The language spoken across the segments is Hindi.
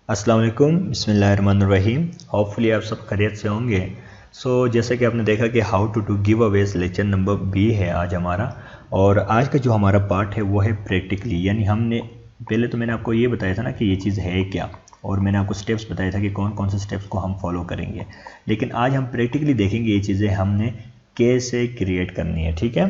अस्सलाम वालेकुम, बिस्मिल्लाहिर्रहमानिर्रहीम। होपफुली आप सब खैरियत से होंगे। जैसे कि आपने देखा कि how to do giveaways lecture number B है आज हमारा। और आज का जो हमारा पार्ट है वो है प्रैक्टिकली, यानी हमने पहले तो मैंने आपको ये बताया था ना कि ये चीज़ है क्या, और मैंने आपको स्टेप्स बताया था कि कौन कौन से स्टेप्स को हम फॉलो करेंगे। लेकिन आज हम प्रैक्टिकली देखेंगे ये चीज़ें हमने कैसे क्रिएट करनी है। ठीक है।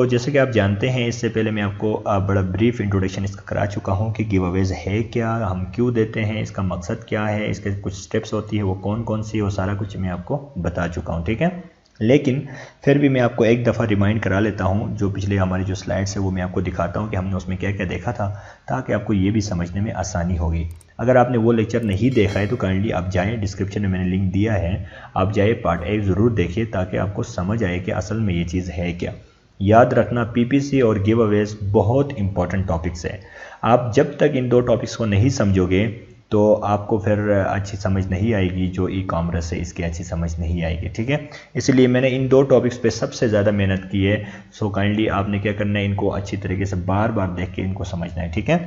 जैसे कि आप जानते हैं, इससे पहले मैं आपको बड़ा ब्रीफ इंट्रोडक्शन इसका करा चुका हूँ कि गिव अवेज है क्या, हम क्यों देते हैं, इसका मकसद क्या है, इसके कुछ स्टेप्स होती है वो कौन कौन सी, वो सारा कुछ मैं आपको बता चुका हूँ। ठीक है। लेकिन फिर भी मैं आपको एक दफ़ा रिमाइंड करा लेता हूँ, जो पिछले हमारी जो स्लाइड्स है वो मैं आपको दिखाता हूँ कि हमने उसमें क्या क्या देखा था, ताकि आपको ये भी समझने में आसानी होगी। अगर आपने वो लेक्चर नहीं देखा है तो काइंडली आप जाएं, डिस्क्रिप्शन में मैंने लिंक दिया है, आप जाए पार्ट 1 ज़रूर देखिए, ताकि आपको समझ आए कि असल में ये चीज़ है क्या। याद रखना, पीपीसी और गिव अवेज बहुत इंपॉर्टेंट टॉपिक्स है। आप जब तक इन दो टॉपिक्स को नहीं समझोगे तो आपको फिर अच्छी समझ नहीं आएगी, जो ई कॉमर्स है इसकी अच्छी समझ नहीं आएगी। ठीक है। इसलिए मैंने इन दो टॉपिक्स पे सबसे ज़्यादा मेहनत की है। काइंडली आपने क्या करना है, इनको अच्छी तरीके से बार बार देख के इनको समझना है। ठीक है।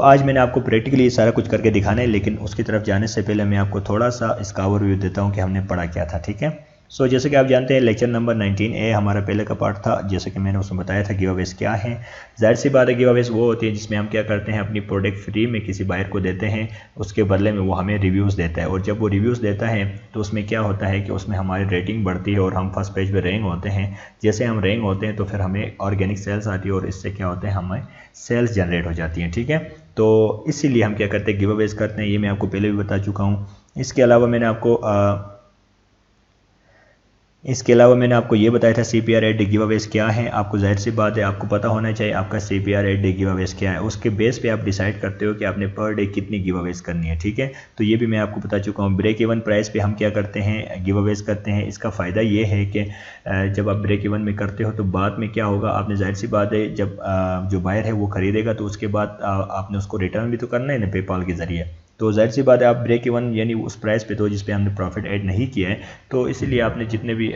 आज मैंने आपको प्रैक्टिकली सारा कुछ करके दिखाना है, लेकिन उसकी तरफ जाने से पहले मैं आपको थोड़ा सा इसका ओवरव्यू देता हूँ कि हमने पढ़ा क्या था। ठीक है। जैसे कि आप जानते हैं, लेक्चर नंबर 19A हमारा पहले का पार्ट था। जैसे कि मैंने उसमें बताया था गिव अवेज क्या है। जाहिर सी बात है, गिव अवेज वो होती है जिसमें हम क्या करते हैं, अपनी प्रोडक्ट फ्री में किसी बायर को देते हैं, उसके बदले में वो हमें रिव्यूज़ देता है। और जब वो रिव्यूज़ देता है तो उसमें क्या होता है कि उसमें हमारी रेटिंग बढ़ती है और हम फर्स्ट पेज पर रैंक होते हैं। जैसे हम रैंक होते हैं तो फिर हमें ऑर्गेनिक सेल्स आती है, और इससे क्या होता है, हमें सेल्स जनरेट हो जाती हैं। ठीक है। तो इसीलिए हम क्या करते हैं, गिव अवेज करते हैं। ये मैं आपको पहले भी बता चुका हूँ। इसके अलावा मैंने आपको ये बताया था CPR एट गिव अवेज क्या है। आपको जाहिर सी बात है, आपको पता होना चाहिए आपका CPR एट गिव अवेज क्या है। उसके बेस पे आप डिसाइड करते हो कि आपने पर डे कितनी गिव अवेज करनी है। ठीक है। तो ये भी मैं आपको बता चुका हूँ। ब्रेक इवन प्राइस पे हम क्या करते हैं, गिव अवेज करते हैं। इसका फ़ायदा ये है कि जब आप ब्रेक इवन में करते हो तो बाद में क्या होगा, आपने जाहिर सी बात है, जब जो बायर है वो ख़रीदेगा तो उसके बाद आपने उसको रिटर्न भी तो करना है ना पेपाल के ज़रिए। तो जाहिर सी बात है, आप ब्रेक इवन यानी उस प्राइस पे तो जिस पे हमने प्रॉफिट ऐड नहीं किया है, तो इसीलिए आपने जितने भी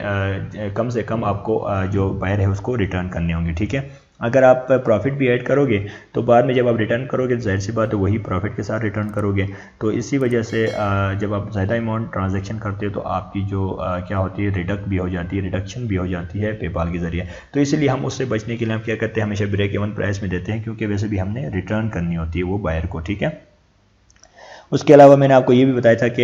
कम से कम आपको जो बायर है उसको रिटर्न करने होंगे। ठीक है। अगर आप प्रॉफिट भी ऐड करोगे तो बाद में जब आप रिटर्न करोगे तो जाहिर सी बात है वही प्रॉफिट के साथ रिटर्न करोगे। तो इसी वजह से जब आप ज़्यादा अमाउंट ट्रांजैक्शन करते हो तो आपकी जो क्या होती है, रिडक्शन भी हो जाती है पेपाल के ज़रिए। तो इसीलिए हम उससे बचने के लिए हम क्या करते हैं, हमेशा ब्रेक इवन प्राइस में देते हैं, क्योंकि वैसे भी हमने रिटर्न करनी होती है वो बायर को। ठीक है। उसके अलावा मैंने आपको ये भी बताया था कि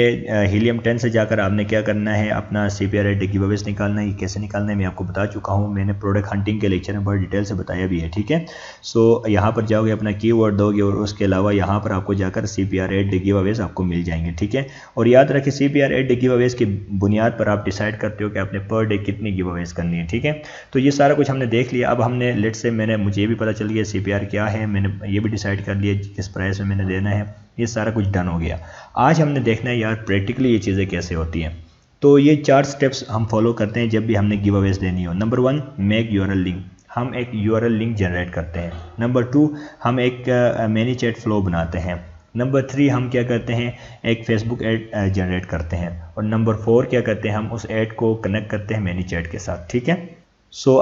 हीलियम 10 से जाकर आपने क्या करना है, अपना CPR एट गिव अवेज निकालना है। ये कैसे निकालना है मैं आपको बता चुका हूँ, मैंने प्रोडक्ट हंटिंग के लेक्चर में बड़ी डिटेल से बताया भी है। ठीक है। यहाँ पर जाओगे, अपना कीवर्ड दोगे, और उसके अलावा यहाँ पर आपको जाकर CPR एट गिव अवेज आपको मिल जाएंगे। ठीक है। और याद रखें, CPR एट गिव अवेज की बुनियाद पर आप डिसाइड करते हो कि आपने पर डे कितनी गिव अवेज करनी है। ठीक है। तो ये सारा कुछ हमने देख लिया। अब हमने लेट से मुझे ये भी पता चल गया CPR क्या है, मैंने ये भी डिसाइड कर लिया किस प्राइस में मैंने देना है। ये सारा कुछ डन हो गया। आज हमने देखना है यार प्रैक्टिकली ये चीज़ें कैसे होती हैं। तो ये 4 स्टेप्स हम फॉलो करते हैं जब भी हमने गिव अवेज देनी हो। Number 1, make URL link. हम एक URL लिंक जनरेट करते हैं। नंबर 2, हम एक मैनी चैट फ्लो बनाते हैं। नंबर 3, हम क्या करते हैं, एक फेसबुक ऐड जनरेट करते हैं। और नंबर 4 क्या करते हैं, हम उस ऐड को कनेक्ट करते हैं मैनी चैट के साथ। ठीक है।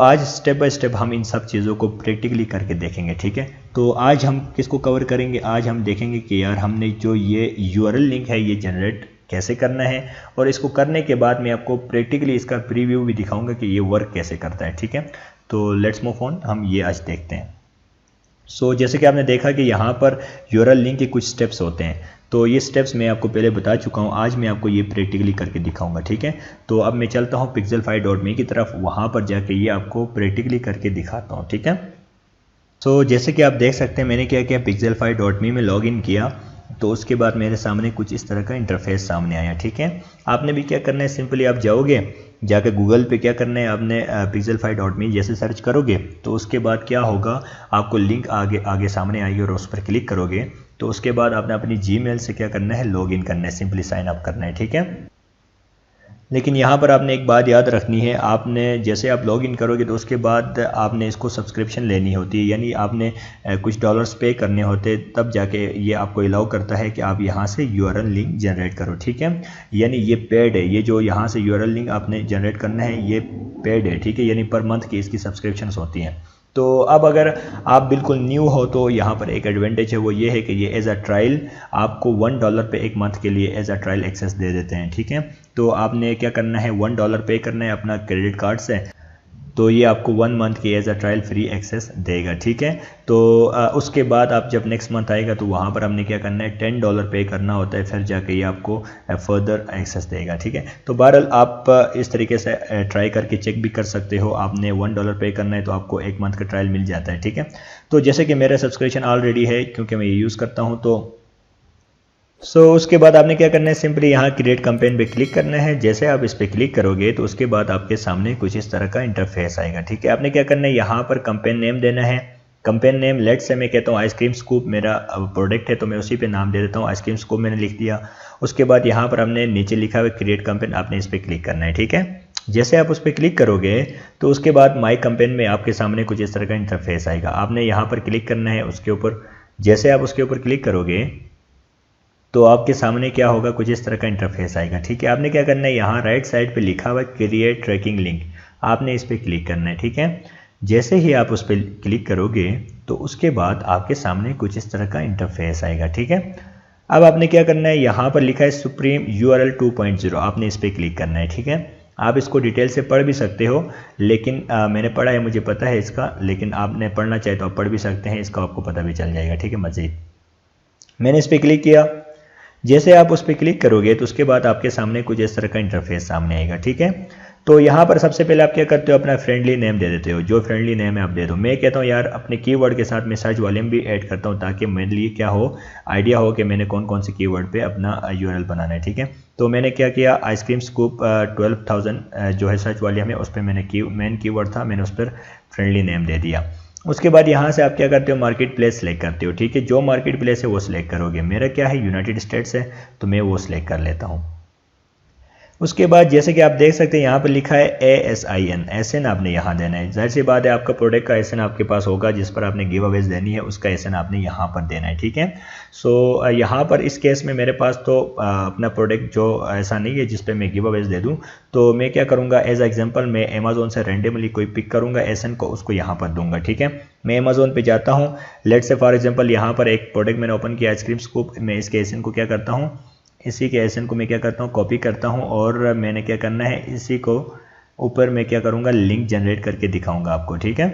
आज स्टेप बाय स्टेप हम इन सब चीज़ों को प्रैक्टिकली करके देखेंगे। ठीक है। तो आज हम किसको कवर करेंगे, आज हम देखेंगे कि यार हमने जो ये URL लिंक है ये जनरेट कैसे करना है, और इसको करने के बाद मैं आपको प्रैक्टिकली इसका प्रीव्यू भी दिखाऊंगा कि ये वर्क कैसे करता है। ठीक है। तो लेट्स मूव ऑन, हम ये आज देखते हैं। जैसे कि आपने देखा कि यहाँ पर URL लिंक के कुछ स्टेप्स होते हैं। तो ये स्टेप्स मैं आपको पहले बता चुका हूँ, आज मैं आपको ये प्रैक्टिकली करके दिखाऊंगा। ठीक है। तो अब मैं चलता हूँ pixelfy.me की तरफ, वहाँ पर जाके ये आपको प्रैक्टिकली करके दिखाता हूँ। ठीक है। जैसे कि आप देख सकते हैं, मैंने क्या किया, pixelfy.me में लॉगिन किया, तो उसके बाद मेरे सामने कुछ इस तरह का इंटरफेस सामने आया। ठीक है। आपने भी क्या करना है, सिंपली आप जाओगे, जाकर गूगल पे क्या करना है, आपने pixelfy.me जैसे सर्च करोगे तो उसके बाद क्या होगा, आपको लिंक आगे सामने आएगी, और उस पर क्लिक करोगे तो उसके बाद आपने अपनी Gmail से क्या करना है, लॉगिन करना है, सिंपली साइन अप करना है। ठीक है। लेकिन यहाँ पर आपने एक बात याद रखनी है, आपने जैसे आप लॉगिन करोगे तो उसके बाद आपने इसको सब्सक्रिप्शन लेनी होती है, यानी आपने कुछ डॉलर्स पे करने होते, तब जाके ये आपको अलाउ करता है कि आप यहाँ से URL लिंक जनरेट करो। ठीक है। यानी ये पेड है, ये जो यहाँ से URL लिंक आपने जनरेट करना है ये पेड है। ठीक है। यानी पर मंथ की इसकी सब्सक्रिप्शंस होती हैं। तो अब अगर आप बिल्कुल न्यू हो तो यहाँ पर एक एडवांटेज है, वो ये है कि ये एज अ ट्रायल आपको $1 पे एक मंथ के लिए एज अ ट्रायल एक्सेस दे देते हैं, ठीक है। तो आपने क्या करना है, $1 पे करना है अपना क्रेडिट कार्ड से, तो ये आपको 1 मंथ की as a trial free access देगा, ठीक है। तो उसके बाद आप जब नेक्स्ट मंथ आएगा तो वहाँ पर हमने क्या करना है, $10 पे करना होता है, फिर जाके ये आपको फर्दर एक्सेस देगा, ठीक है। तो बहरहाल आप इस तरीके से ट्राई करके चेक भी कर सकते हो। आपने $1 पे करना है तो आपको 1 मंथ का ट्रायल मिल जाता है, ठीक है। तो जैसे कि मेरा सब्सक्रिप्शन ऑलरेडी है क्योंकि मैं ये यूज़ करता हूँ, तो उसके बाद आपने क्या करना है, सिंपली यहाँ क्रिएट कैंपेन पे क्लिक करना है। जैसे आप इस पर क्लिक करोगे तो उसके बाद आपके सामने कुछ इस तरह का इंटरफेस आएगा, ठीक है। आपने क्या करना है, यहाँ पर कैंपेन नेम देना है। कैंपेन नेम लेट से मैं कहता हूँ आइसक्रीम स्कूप मेरा प्रोडक्ट है तो मैं उसी पे नाम दे देता हूँ, आइसक्रीम स्कूप मैंने लिख दिया। उसके बाद यहाँ पर हमने नीचे लिखा हुआ क्रिएट कैंपेन, आपने इस पर क्लिक करना है, ठीक है। जैसे आप उस पर क्लिक करोगे तो उसके बाद माई कैंपेन में आपके सामने कुछ इस तरह का इंटरफेस आएगा। आपने यहाँ पर क्लिक करना है उसके ऊपर। जैसे आप उसके ऊपर क्लिक करोगे तो आपके सामने क्या होगा, कुछ इस तरह का इंटरफेस आएगा, ठीक है। आपने क्या करना है, यहाँ राइट साइड पे लिखा हुआ है क्रिएट ट्रैकिंग लिंक, आपने इस पर क्लिक करना है, ठीक है। जैसे ही आप उस पर क्लिक करोगे तो उसके बाद आपके सामने कुछ इस तरह का इंटरफेस आएगा, ठीक है। अब आपने क्या करना है, यहाँ पर लिखा है सुप्रीम URL 2.0, आपने इस पर क्लिक करना है, ठीक है। आप इसको डिटेल से पढ़ भी सकते हो, लेकिन मैंने पढ़ा है, मुझे पता है इसका, लेकिन आपने पढ़ना चाहे तो आप पढ़ भी सकते हैं, इसका आपको पता भी चल जाएगा, ठीक है। मज़ीद मैंने इस पर क्लिक किया। जैसे आप उस पर क्लिक करोगे तो उसके बाद आपके सामने कुछ इस तरह का इंटरफेस सामने आएगा, ठीक है। तो यहाँ पर सबसे पहले आप क्या करते हो, अपना फ्रेंडली नेम दे देते हो, जो फ्रेंडली नेम है आप दे दो। मैं कहता हूँ यार अपने कीवर्ड के साथ मैं सर्च वॉल्यूम भी ऐड करता हूँ ताकि मेरे लिए क्या हो, आइडिया हो कि मैंने कौन कौन से कीवर्ड पे अपना URL बनाना है, ठीक है। तो मैंने क्या किया, आइसक्रीम स्कूप 12,000 जो है सर्च वॉल्यूम है उस पर मैंने मेन कीवर्ड था, मैंने उस पर फ्रेंडली नेम दे दिया। उसके बाद यहाँ से आप क्या करते हो, मार्केट प्लेस सेलेक्ट करते हो, ठीक है। जो मार्केट प्लेस है वो सिलेक्ट करोगे। मेरा क्या है, यूनाइटेड स्टेट्स है तो मैं वो सिलेक्ट कर लेता हूँ। उसके बाद जैसे कि आप देख सकते हैं यहाँ पर लिखा है ASIN, SN आपने यहाँ देना है। जाहिर सी बात है आपका प्रोडक्ट का SN आपके पास होगा, जिस पर आपने गिव अवेज देनी है उसका SN आपने यहाँ पर देना है, ठीक है। सो यहाँ पर इस केस में मेरे पास तो अपना प्रोडक्ट जो ऐसा नहीं है जिस पे मैं गिव अवेज दे दूँ, तो मैं क्या करूँगा, एज एग्जाम्पल मैं अमेजोन से रेंडमली कोई पिक करूँगा SN को, उसको यहाँ पर दूंगा, ठीक है। मैं अमेजोन पे जाता हूँ, लेट से फॉर एग्जाम्पल यहाँ पर एक प्रोडक्ट मैंने ओपन किया आइसक्रीम स्कूप, मैं इसके SN को क्या करता हूँ, इसी के SN को मैं क्या करता हूँ, कॉपी करता हूँ, और मैंने क्या करना है, इसी को ऊपर मैं क्या करूँगा, लिंक जनरेट करके दिखाऊंगा आपको, ठीक है।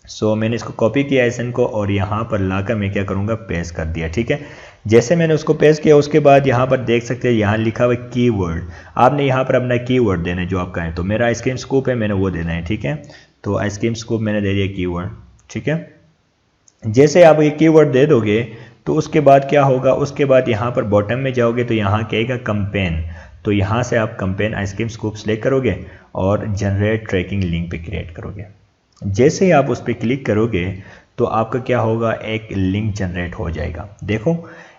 सो मैंने इसको कॉपी किया SN को, और यहाँ पर लाकर मैं क्या करूँगा, पेस्ट कर दिया, ठीक है। जैसे मैंने उसको पेस्ट किया उसके बाद यहाँ पर देख सकते हैं यहाँ लिखा हुआ कीवर्ड, आपने यहाँ पर अपना कीवर्ड देना है जो आपका है। तो मेरा आइसक्रीम स्कूप है, मैंने वो देना है, ठीक है। तो आइसक्रीम स्कूप मैंने दे दिया कीवर्ड, ठीक है। जैसे आप ये कीवर्ड दे दोगे तो उसके बाद क्या होगा, उसके बाद यहाँ पर बॉटम में जाओगे तो यहाँ कहेगा कैंपेन, तो यहाँ से आप कैंपेन आइसक्रीम स्कूप सेलेक्ट करोगे और जनरेट ट्रैकिंग लिंक पे क्रिएट करोगे। जैसे ही आप उस पर क्लिक करोगे तो आपका क्या होगा, एक लिंक जनरेट हो जाएगा। देखो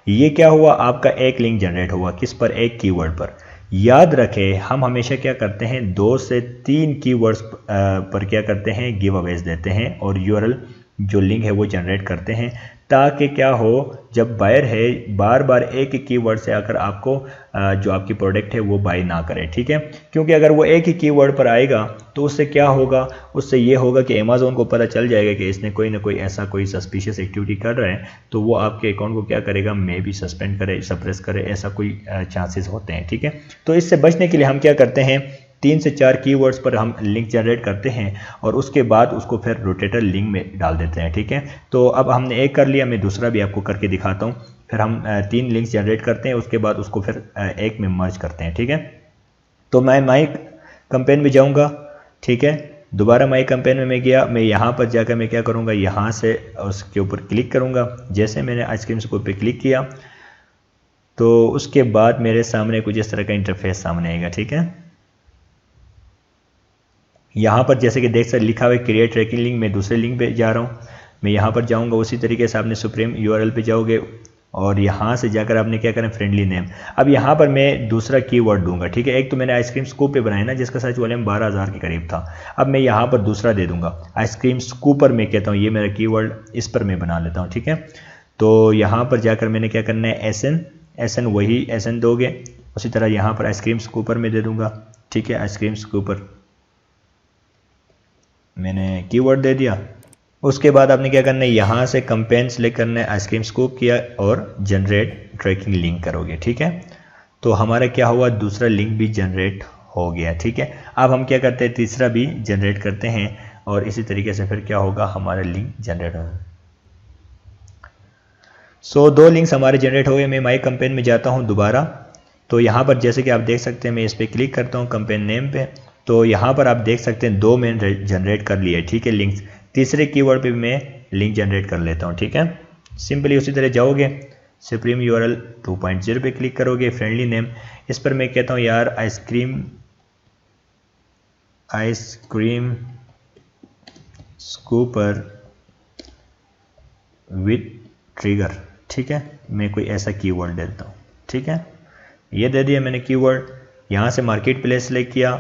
ये क्या हुआ, आपका एक लिंक जनरेट हुआ, किस पर, एक कीवर्ड पर। याद रखें हम हमेशा क्या करते हैं, 2 से 3 कीवर्ड्स पर क्या करते हैं, गिव अवेज देते हैं और URL जो लिंक है वो जनरेट करते हैं, ताकि क्या हो, जब बायर है बार बार एक ही कीवर्ड से आकर आपको जो आपकी प्रोडक्ट है वो बाय ना करे, ठीक है। क्योंकि अगर वो एक ही कीवर्ड पर आएगा तो उससे क्या होगा, उससे ये होगा कि अमेज़ॉन को पता चल जाएगा कि इसने कोई ना कोई ऐसा कोई सस्पिशियस एक्टिविटी कर रहा है, तो वो आपके अकाउंट को क्या करेगा, मे भी सस्पेंड करे, सप्रेस करे, ऐसा कोई चांसेस होते हैं, ठीक है। तो इससे बचने के लिए हम क्या करते हैं, 3 से 4 कीवर्ड्स पर हम लिंक जनरेट करते हैं और उसके बाद उसको फिर रोटेटर लिंक में डाल देते हैं, ठीक है। तो अब हमने एक कर लिया, मैं दूसरा भी आपको करके दिखाता हूँ। फिर हम 3 लिंक्स जनरेट करते हैं, उसके बाद उसको फिर एक में मर्ज करते हैं, ठीक है। तो मैं माई कैंपेन में जाऊँगा, ठीक है। दोबारा माई कैंपेन में मैं गया, मैं यहाँ पर जाकर मैं क्या करूँगा, यहाँ से उसके ऊपर क्लिक करूँगा। जैसे मैंने आइसक्रीम स्कूप पे क्लिक किया तो उसके बाद मेरे सामने कुछ इस तरह का इंटरफेस सामने आएगा, ठीक है। यहाँ पर जैसे कि देख सकते लिखा हुआ है क्रिएट ट्रैकिंग लिंक, मैं दूसरे लिंक पे जा रहा हूँ, मैं यहाँ पर जाऊँगा। उसी तरीके से आपने सुप्रीम URL पे जाओगे और यहाँ से जाकर आपने क्या करें, फ्रेंडली नेम। अब यहाँ पर मैं दूसरा कीवर्ड दूंगा, ठीक है। एक तो मैंने आइसक्रीम स्कूप पे बनाया ना, जिसका सर्च वॉल्यूम 12,000 के करीब था। अब मैं यहाँ पर दूसरा दे दूंगा, आइसक्रीम स्कूपर मैं कहता हूँ, ये मेरा कीवर्ड, इस पर मैं बना लेता हूँ, ठीक है। तो यहाँ पर जाकर मैंने क्या करना है, SN वही SN दोगे। उसी तरह यहाँ पर आइसक्रीम स्कूपर में दे दूंगा, ठीक है, आइसक्रीम स्कूपर। मैंने कीवर्ड दे दिया। उसके बाद आपने क्या करना है, यहाँ से कंपेन सेलेक्ट करना है, आइसक्रीम स्कूप किया और जनरेट ट्रैकिंग लिंक करोगे। ठीक है, तो हमारा क्या हुआ, दूसरा लिंक भी जनरेट हो गया। ठीक है, अब हम क्या करते हैं, तीसरा भी जनरेट करते हैं और इसी तरीके से फिर क्या होगा, हमारा लिंक जनरेट होगा। सो दो लिंक्स हमारे जनरेट हो गए। मैं माई कंपेन में जाता हूँ दोबारा, तो यहाँ पर जैसे कि आप देख सकते हैं, मैं इस पर क्लिक करता हूँ कंपेन नेम पे, तो यहाँ पर आप देख सकते हैं दो मैंने जनरेट कर लिए। ठीक है, लिंक्स, तीसरे कीवर्ड पे भी मैं लिंक जनरेट कर लेता हूँ। ठीक है, सिंपली उसी तरह जाओगे, सुप्रीम यूआरएल 2.0 पे क्लिक करोगे, फ्रेंडली नेम, इस पर मैं कहता हूँ यार आइसक्रीम स्कूपर विथ ट्रिगर। ठीक है, मैं कोई ऐसा कीवर्ड दे देता हूँ। ठीक है, ये दे दिया मैंने कीवर्ड। यहाँ से मार्केट प्लेस सेलेक्ट किया,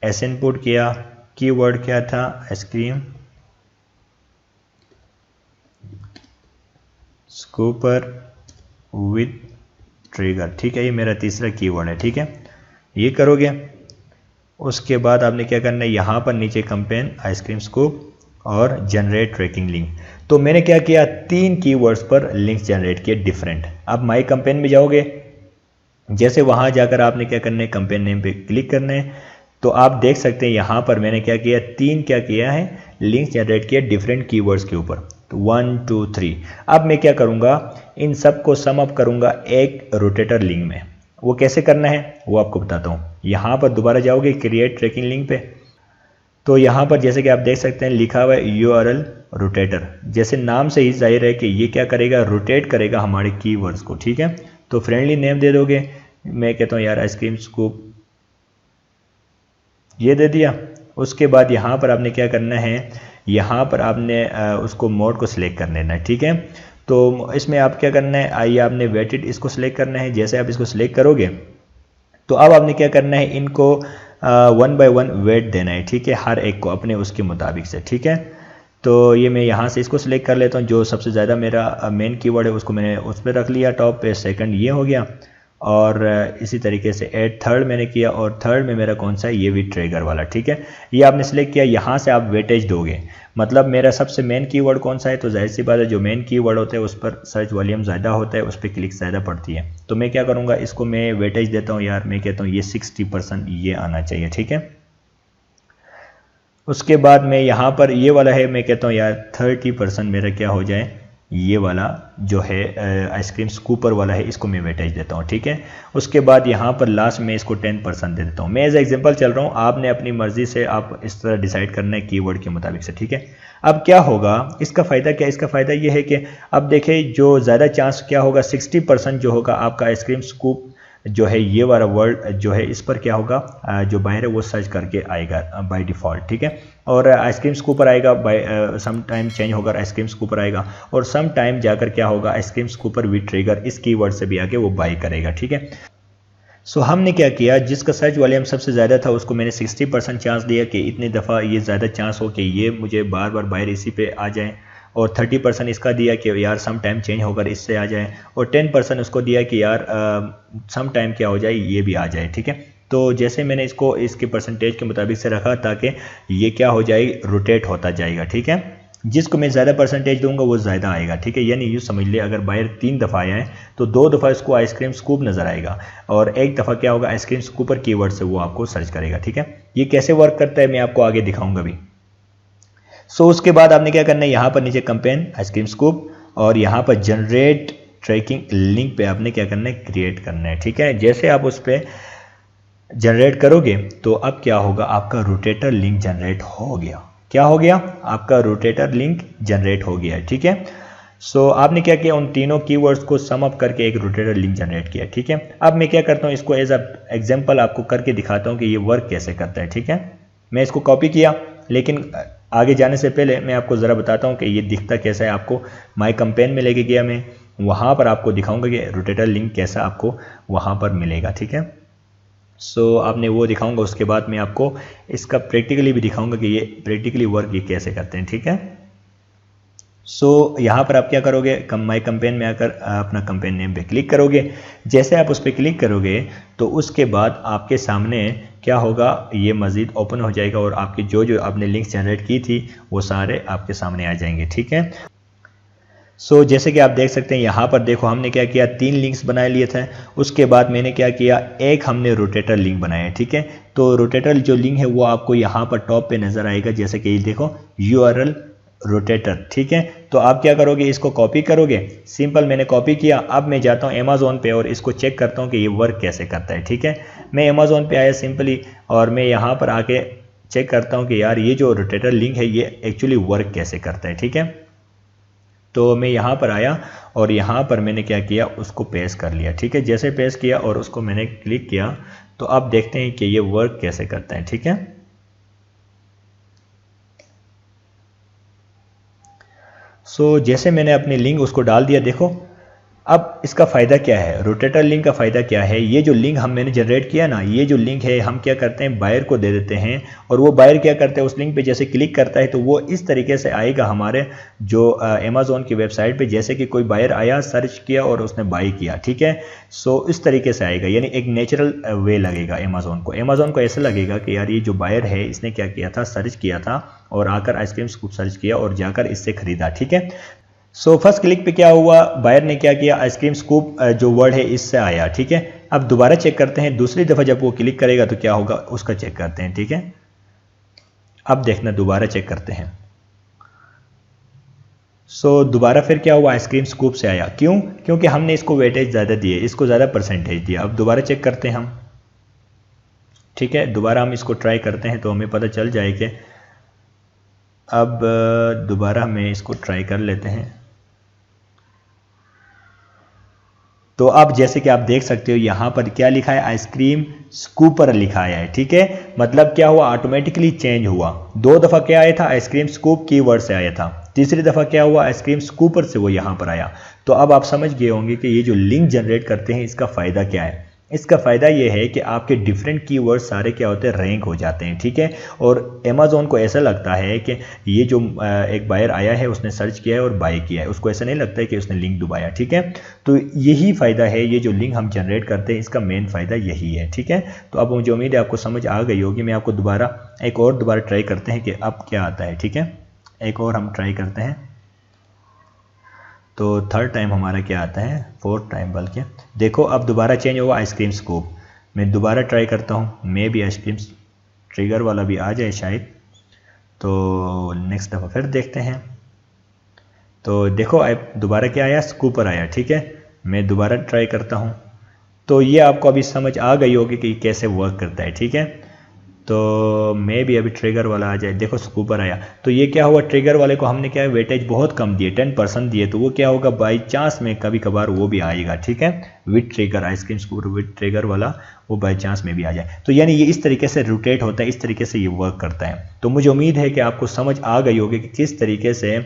एस इनपुट किया, कीवर्ड क्या था, आइसक्रीम स्कूपर विथ ट्रिगर। ठीक है, ये मेरा तीसरा कीवर्ड है। ठीक है, ये करोगे। उसके बाद आपने क्या करना है, यहाँ पर नीचे कंपेन आइसक्रीम स्कूप और जनरेट ट्रैकिंग लिंक। तो मैंने क्या किया, 3 कीवर्ड्स पर लिंक्स जनरेट किए डिफरेंट। अब माई कंपेन में जाओगे, जैसे वहाँ जाकर आपने क्या करना है, कंपेन नेम पे क्लिक करना है, तो आप देख सकते हैं यहाँ पर मैंने क्या किया, 3 क्या किया है, लिंक्स जनरेट किया डिफरेंट कीवर्ड्स के ऊपर, तो 1 2 3। अब मैं क्या करूँगा, इन सब को सम अप करूँगा एक रोटेटर लिंक में। वो कैसे करना है वो आपको बताता हूँ। यहाँ पर दोबारा जाओगे क्रिएट ट्रैकिंग लिंक पे, तो यहाँ पर जैसे कि आप देख सकते हैं लिखा हुआ है यूआरएल रोटेटर। जैसे नाम से ही जाहिर है कि ये क्या करेगा, रोटेट करेगा हमारे कीवर्ड्स को। ठीक है, तो फ्रेंडली नेम दे दोगे, मैं कहता हूँ यार आइसक्रीम स्कूप, ये दे दिया। उसके बाद यहाँ पर आपने क्या करना है, यहाँ पर आपने उसको मोड को सिलेक्ट कर लेना है। ठीक है, तो इसमें आप क्या करना है, आइए आपने वेटेड इसको सिलेक्ट करना है। जैसे आप इसको सिलेक्ट करोगे तो अब आपने क्या करना है, इनको 1 by 1 वेट देना है। ठीक है, हर एक को अपने उसके मुताबिक से। ठीक है, तो ये मैं यहाँ से इसको सिलेक्ट कर लेता हूँ, जो सबसे ज़्यादा मेरा मेन कीवर्ड है उसको मैंने उस पर रख लिया टॉप पे, सेकंड ये हो गया, और इसी तरीके से ऐड थर्ड मैंने किया, और थर्ड में मेरा कौन सा है, ये भी ट्रिगर वाला। ठीक है, ये आपने सिलेक्ट किया, यहाँ से आप वेटेज दोगे, मतलब मेरा सबसे मेन कीवर्ड कौन सा है, तो जाहिर सी बात है जो मेन कीवर्ड होता है उस पर सर्च वॉल्यूम ज़्यादा होता है, उस पर क्लिक ज़्यादा पड़ती है। तो मैं क्या करूँगा, इसको मैं वेटेज देता हूँ यार, मैं कहता हूँ ये 60% ये आना चाहिए। ठीक है, उसके बाद मैं यहाँ पर ये वाला है, मैं कहता हूँ यार 30% मेरा क्या हो जाए, ये वाला जो है आइसक्रीम स्कूपर वाला है, इसको मैं वेटेज देता हूँ। ठीक है, उसके बाद यहाँ पर लास्ट में इसको 10% दे देता हूँ। मैं एज एग्जांपल चल रहा हूँ, आपने अपनी मर्जी से आप इस तरह डिसाइड करना है कीवर्ड के मुताबिक से। ठीक है, अब क्या होगा, इसका फ़ायदा क्या, इसका फ़ायदा ये है कि अब देखें जो ज़्यादा चांस क्या होगा, 60% जो होगा आपका आइसक्रीम स्कूप जो है, ये वाला वर्ड जो है इस पर क्या होगा, जो बाहर है वो सर्च करके आएगा बाय डिफ़ॉल्ट। ठीक है, और आइसक्रीम स्कूपर आएगा, बाय सम टाइम चेंज होगा, आइसक्रीम स्कूपर आएगा, और सम टाइम जाकर क्या होगा, आइसक्रीम स्कूपर विद ट्रिगर, इस कीवर्ड से भी आके वो बाय करेगा। ठीक है, सो हमने क्या किया, जिसका सर्च वॉल्यूम सबसे ज़्यादा था उसको मैंने 60% चांस दिया कि इतनी दफ़ा ये ज़्यादा चांस हो कि ये मुझे बार बार बाहर इसी पे आ जाए, और 30% इसका दिया कि यार सम टाइम चेंज होकर इससे आ जाए, और 10% उसको दिया कि यार सम टाइम क्या हो जाए, ये भी आ जाए। ठीक है, तो जैसे मैंने इसको इसके परसेंटेज के मुताबिक से रखा ताकि ये क्या हो जाए, रोटेट होता जाएगा। ठीक है, जिसको मैं ज़्यादा परसेंटेज दूंगा वो ज़्यादा आएगा। ठीक है, यानी यूँ समझ ले, अगर बाहर 3 दफ़ा आया है तो 2 दफ़ा इसको आइसक्रीम स्कूप नज़र आएगा, और एक दफ़ा क्या होगा, आइसक्रीम स्कूपर कीवर्ड से वो आपको सर्च करेगा। ठीक है, ये कैसे वर्क करता है मैं आपको आगे दिखाऊंगा भी। सो उसके बाद आपने क्या करना है, यहाँ पर नीचे कंपेन आइसक्रीम स्कूप और यहाँ पर जनरेट ट्रैकिंग लिंक पे आपने क्या करना है, क्रिएट करना है। ठीक है, जैसे आप उस पर जनरेट करोगे तो अब क्या होगा, आपका रोटेटर लिंक जनरेट हो गया। क्या हो गया, आपका रोटेटर लिंक जनरेट हो गया। ठीक है, सो आपने क्या किया, उन तीनों कीवर्ड्स को सम अप करके एक रोटेटर लिंक जनरेट किया। ठीक है, अब मैं क्या करता हूँ, इसको एज अ एग्जांपल आपको करके दिखाता हूँ कि ये वर्क कैसे करता है। ठीक है, मैं इसको कॉपी किया, लेकिन आगे जाने से पहले मैं आपको ज़रा बताता हूँ कि ये दिखता कैसा है। आपको माई कंपेन में लेके गया, मैं वहाँ पर आपको दिखाऊंगा कि रोटेटर लिंक कैसा आपको वहाँ पर मिलेगा। ठीक है, सो आपने वो दिखाऊंगा, उसके बाद मैं आपको इसका प्रैक्टिकली भी दिखाऊंगा कि ये प्रैक्टिकली वर्क ये कैसे करते हैं। ठीक है, यहाँ पर आप क्या करोगे, माई कैंपेन में आकर अपना कैंपेन नेम पे क्लिक करोगे। जैसे आप उस पर क्लिक करोगे तो उसके बाद आपके सामने क्या होगा, ये मज़ीद ओपन हो जाएगा और आपकी जो आपने लिंक्स जनरेट की थी वो सारे आपके सामने आ जाएंगे। ठीक है, जैसे कि आप देख सकते हैं यहाँ पर देखो हमने क्या किया, 3 लिंक्स बना लिए थे। उसके बाद मैंने क्या किया, एक हमने रोटेटर लिंक बनाया। ठीक है, तो रोटेटर जो लिंक है वो आपको यहाँ पर टॉप पे नज़र आएगा, जैसे कि देखो URL रोटेटर। ठीक है, तो आप क्या करोगे, इसको कॉपी करोगे। सिंपल मैंने कॉपी किया। अब मैं जाता हूँ अमेज़ॉन पे और इसको चेक करता हूँ कि ये वर्क कैसे करता है। ठीक है, मैं अमेज़ॉन पे आया सिंपली और मैं यहाँ पर आके चेक करता हूँ कि यार ये जो रोटेटर लिंक है ये एक्चुअली वर्क कैसे करता है। ठीक है, तो मैं यहाँ पर आया और यहाँ पर मैंने क्या किया, उसको पेस्ट कर लिया। ठीक है, जैसे पेस्ट किया और उसको मैंने क्लिक किया तो आप देखते हैं कि ये वर्क कैसे करता है। ठीक है, जैसे मैंने अपनी लिंक उसको डाल दिया, देखो अब इसका फ़ायदा क्या है, रोटेटर लिंक का फ़ायदा क्या है। ये जो लिंक मैंने जनरेट किया ना, ये जो लिंक है हम क्या करते हैं, बायर को दे देते हैं और वो बायर क्या करते हैं, उस लिंक पे जैसे क्लिक करता है तो वो इस तरीके से आएगा हमारे जो अमेज़ॉन की वेबसाइट पे, जैसे कि कोई बायर आया, सर्च किया और उसने बाई किया। ठीक है, इस तरीके से आएगा, यानी एक नेचुरल वे लगेगा अमेज़ॉन को ऐसा लगेगा कि यार ये जो बायर है इसने क्या किया था, सर्च किया था और आकर आइसक्रीम स्कूप सर्च किया और जाकर इससे ख़रीदा। ठीक है, फर्स्ट क्लिक पे क्या हुआ, बायर ने क्या किया, आइसक्रीम स्कूप जो वर्ड है इससे आया। ठीक है, अब दोबारा चेक करते हैं, दूसरी दफ़ा जब वो क्लिक करेगा तो क्या होगा उसका चेक करते हैं। ठीक है, अब देखना दोबारा चेक करते हैं। दोबारा फिर क्या हुआ, आइसक्रीम स्कूप से आया। क्यों, क्योंकि हमने इसको वेटेज ज़्यादा दिए, इसको ज़्यादा परसेंटेज दिया। अब दोबारा चेक करते हैं हम। ठीक है, दोबारा हम इसको ट्राई करते हैं तो हमें पता चल जाए कि अब दोबारा हमें इसको ट्राई कर लेते हैं। तो अब जैसे कि आप देख सकते हो यहाँ पर क्या लिखा है, आइसक्रीम स्कूपर लिखा है। ठीक है, मतलब क्या हुआ, ऑटोमेटिकली चेंज हुआ। 2 दफ़ा क्या आया था, आइसक्रीम स्कूप कीवर्ड से आया था, तीसरी दफ़ा क्या हुआ, आइसक्रीम स्कूपर से वो यहाँ पर आया। तो अब आप समझ गए होंगे कि ये जो लिंक जनरेट करते हैं इसका फ़ायदा क्या है। इसका फ़ायदा ये है कि आपके डिफरेंट कीवर्ड सारे क्या होते हैं, रैंक हो जाते हैं। ठीक है, और अमेज़ॉन को ऐसा लगता है कि ये जो एक बायर आया है उसने सर्च किया है और बाय किया है, उसको ऐसा नहीं लगता है कि उसने लिंक दबाया। ठीक है, तो यही फ़ायदा है, ये जो लिंक हम जनरेट करते हैं इसका मेन फ़ायदा यही है। ठीक है, तो अब मुझे उम्मीद है आपको समझ आ गई होगी। मैं आपको दोबारा ट्राई करते हैं कि अब क्या आता है। ठीक है, एक और हम ट्राई करते हैं तो थर्ड टाइम हमारा क्या आता है, 4th टाइम बल्कि। देखो अब दोबारा चेंज होगा, आइसक्रीम स्कूप। मैं दोबारा ट्राई करता हूँ, मे भी आइसक्रीम ट्रिगर वाला भी आ जाए शायद। तो नेक्स्ट दफ़ा फिर देखते हैं। तो देखो दोबारा क्या आया, स्कूपर आया। ठीक है, मैं दोबारा ट्राई करता हूँ। तो ये आपको अभी समझ आ गई होगी कि कैसे वर्क करता है। ठीक है, तो मैं भी अभी ट्रिगर वाला आ जाए, देखो स्कूपर आया। तो ये क्या हुआ, ट्रिगर वाले को हमने क्या है, वेटेज बहुत कम दिए, 10% दिए, तो वो क्या होगा, बाई चांस में कभी कभार वो भी आएगा। ठीक है, with trigger, ice cream scooper with trigger वाला वो बाई चांस में भी आ जाए। तो यानी ये इस तरीके से रोटेट होता है, इस तरीके से ये वर्क करता है। तो मुझे उम्मीद है कि आपको समझ आ गई होगी कि किस तरीके से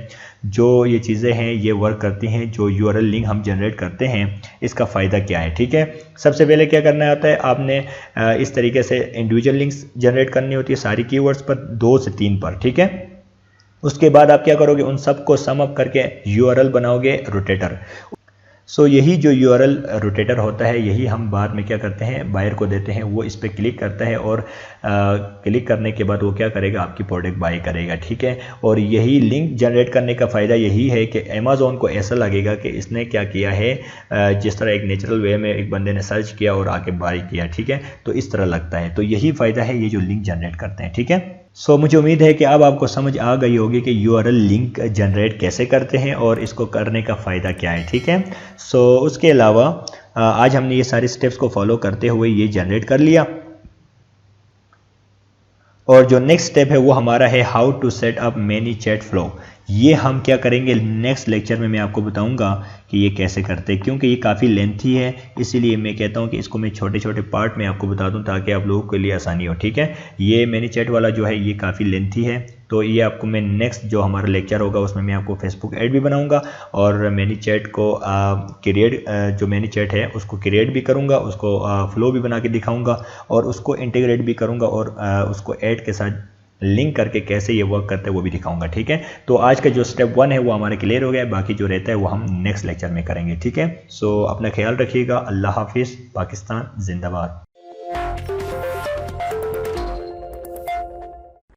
जो ये चीज़ें हैं ये वर्क करती हैं, जो URL लिंक हम जनरेट करते हैं इसका फ़ायदा क्या है। ठीक है, सबसे पहले क्या करना होता है, आपने इस तरीके से इंडिविजुअल लिंक्स जनरेट करनी होती है सारी कीवर्ड्स पर, 2 से 3 पर। ठीक है, उसके बाद आप क्या करोगे, उन सबको सम अप करके URL बनाओगे रोटेटर। यही जो URL रोटेटर होता है यही हम बाद में क्या करते हैं, बायर को देते हैं, वो इस पर क्लिक करता है और क्लिक करने के बाद वो क्या करेगा, आपकी प्रोडक्ट बाय करेगा। ठीक है, और यही लिंक जनरेट करने का फ़ायदा यही है कि अमेज़ॉन को ऐसा लगेगा कि इसने क्या किया है, जिस तरह एक नेचुरल वे में एक बंदे ने सर्च किया और आके बाय किया। ठीक है, तो इस तरह लगता है। तो यही फ़ायदा है ये जो लिंक जनरेट करते हैं। ठीक है, मुझे उम्मीद है कि अब आपको समझ आ गई होगी कि URL लिंक जनरेट कैसे करते हैं और इसको करने का फ़ायदा क्या है। ठीक है, उसके अलावा आज हमने ये सारे स्टेप्स को फॉलो करते हुए ये जनरेट कर लिया। और जो नेक्स्ट स्टेप है वो हमारा है how to set up ManyChat flow. ये हम क्या करेंगे नेक्स्ट लेक्चर में, मैं आपको बताऊंगा कि ये कैसे करते हैं, क्योंकि ये काफ़ी लेंथी है, इसीलिए मैं कहता हूँ कि इसको मैं छोटे छोटे पार्ट में आपको बता दूं ताकि आप लोगों के लिए आसानी हो। ठीक है, ये ManyChat वाला जो है ये काफ़ी लेंथी है, तो ये आपको मैं नेक्स्ट जो हमारा लेक्चर होगा उसमें मैं आपको फेसबुक ऐड भी बनाऊंगा और ManyChat को क्रिएट, जो ManyChat है उसको क्रिएट भी करूँगा, उसको फ्लो भी बना के दिखाऊँगा और उसको इंटीग्रेट भी करूँगा और उसको ऐड के साथ लिंक करके कैसे ये वर्क करता है वो भी दिखाऊंगा, ठीक है। तो आज का जो स्टेप 1 है वो हमारा क्लियर हो गया है, बाकी जो रहता है वो हम नेक्स्ट लेक्चर में करेंगे, ठीक है। सो अपना ख्याल रखिएगा। अल्लाह हाफिज़। पाकिस्तान जिंदाबाद।